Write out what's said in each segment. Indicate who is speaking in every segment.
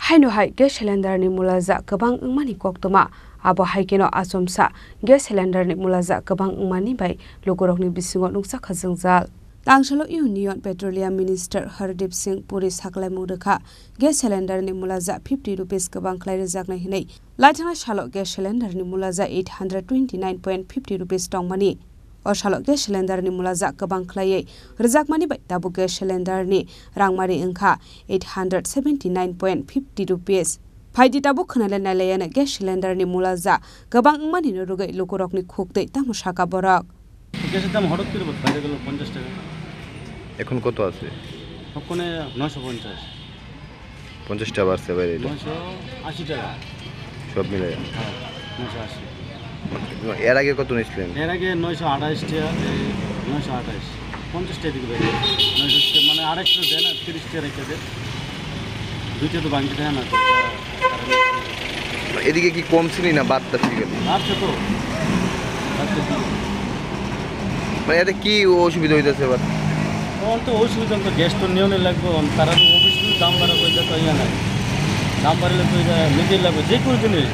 Speaker 1: Haino hai gas cylinder ni mulaza kabang ngmani koktoma abo haikeno asomsa gas cylinder ni mulaza kabang ngmani bai logorok ni bisingo nungsa khajangjal Tangshalo Union Petroleum Minister Hardeep Singh Puri saklai mudakha gas cylinder ni mulaza 50 rupees kabang klai rejak na hinai laithana shalo gas cylinder ni mulaza 829.50 rupees tongmani Oshalo gas cylinder ni mulaza kabang klai rejak mani bai tabu gas cylinder ni rangmari engkha 879.50 rupees Phaidi tabu khnale nalayana gas cylinder ni mulaza kabang ngmani no rugai lokorok ni khukdei tamushaka borak
Speaker 2: গ্যাসের দাম হঠাৎ করে বাইরে গেল 50 টাকা
Speaker 3: এখন কত আছে
Speaker 2: ওখানে 950
Speaker 3: 50 টাকা বাড়ছে বাইরে
Speaker 2: 980 টাকা
Speaker 3: সব মিলে
Speaker 2: হ্যাঁ 980
Speaker 3: এর আগে কত নিছিলেন
Speaker 2: এর আগে 928 টাকা 928 50 টাকা দিকে বাইরে 900 মানে আরেকটু দেন না 30 টাকা রেখে দেন দুইটা তো বাংলা দেন না
Speaker 3: এদিকে কি কমছিনি না বাড়তা ঠিক আছে
Speaker 2: আচ্ছা তো আচ্ছা
Speaker 3: মানে এতে কি অসুবিধা হইতাছে এবার
Speaker 2: কোন তো অসুবিধা তো গ্যাস তো নিয়মে লাগবে তারা তো অবশ্যই দাম বাড়া কইতে তো ইয়া নাই দাম বাড়লে তো এটা নিজে লাগবে যে কোনো জিনিস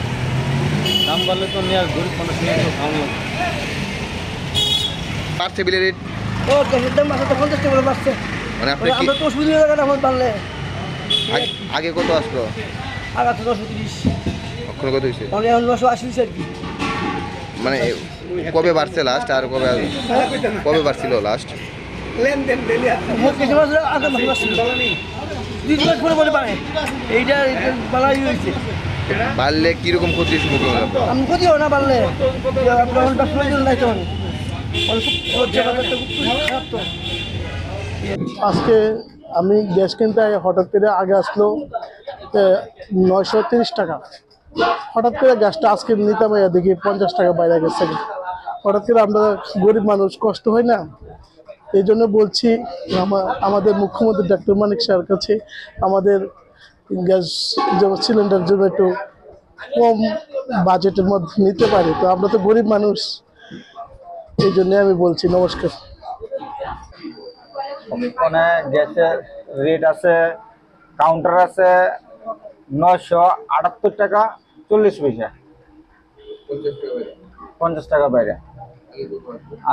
Speaker 2: দাম বাড়লে তো নিয়ে গরিব মানুষ নিয়ে তো খাওয়া লাগবে
Speaker 3: পারছে বিলের রেট
Speaker 4: ও গ্যাসের দাম মাসে তো 50 টাকা করে বাড়ছে
Speaker 3: মানে আপনি কি
Speaker 4: আমরা তো অসুবিধা হয়ে গেল আমার বাড়লে
Speaker 3: আগে কত আসলো
Speaker 4: আগে তো 130
Speaker 3: এখন কত হইছে
Speaker 4: মানে এখন 980 আর কি
Speaker 3: মানে কবে বাড়ছে লাস্ট আর কবে বাড়ছিল লাস্ট
Speaker 4: লেনদেন ডেলি কিছু মাস আগে মাস বাড়ছিল দুই মাস পরে পরে বাড়ে এইটা বাড়াই হয়েছে
Speaker 3: বাড়লে কিরকম ক্ষতির সম্মুখীন হলাম
Speaker 4: আমি ক্ষতি হবে না বাড়লে আপনার ব্যবসা নাই তো
Speaker 5: আজকে আমি গ্যাস কিনতে হঠাৎ করে আগে আসলো 930 টাকা হঠাৎ করে গ্যাসটা আজকে নিতাম দেখি 50 টাকা বাইরে গেছে হঠাৎ করে আমরা গরিব মানুষ কষ্ট হয় না এই জন্য বলছি আমাদের মুখ্যমন্ত্রী ডক্টর মানিক স্যারের কাছে আমাদের গ্যাস সিলিন্ডার জন্য একটু কম বাজেটের মধ্যে নিতে পারি তো আমরা তো গরিব মানুষ এই জন্য আমি বলছি নমস্কার
Speaker 6: ওখানে গ্যাসের রেট আছে কাউন্টার আছে 978 টাকা 40 পয়সা 50 টাকা বাইরে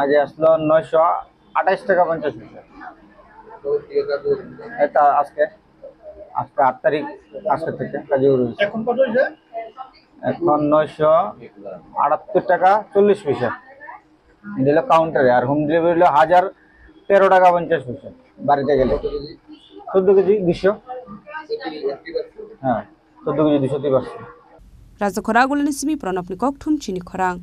Speaker 6: আগে আসলো 928 টাকা 50 পয়সা এটা আজকে 8 তারিখ আজকে থেকে কাজে রয়েছে এখন কত হয়েছে এখন 978 টাকা 40 পয়সা দিল কাউন্টারে আর হোম ডেলিভারি হলো 1013 টাকা 50 পয়সা বাড়িতে গেলে 14 কেজি 200 হ্যাঁ 14 কেজি 200 তে বাড়ছে
Speaker 1: Raja Khoragul Nismi Pranop Nikok Thum Chini Khorang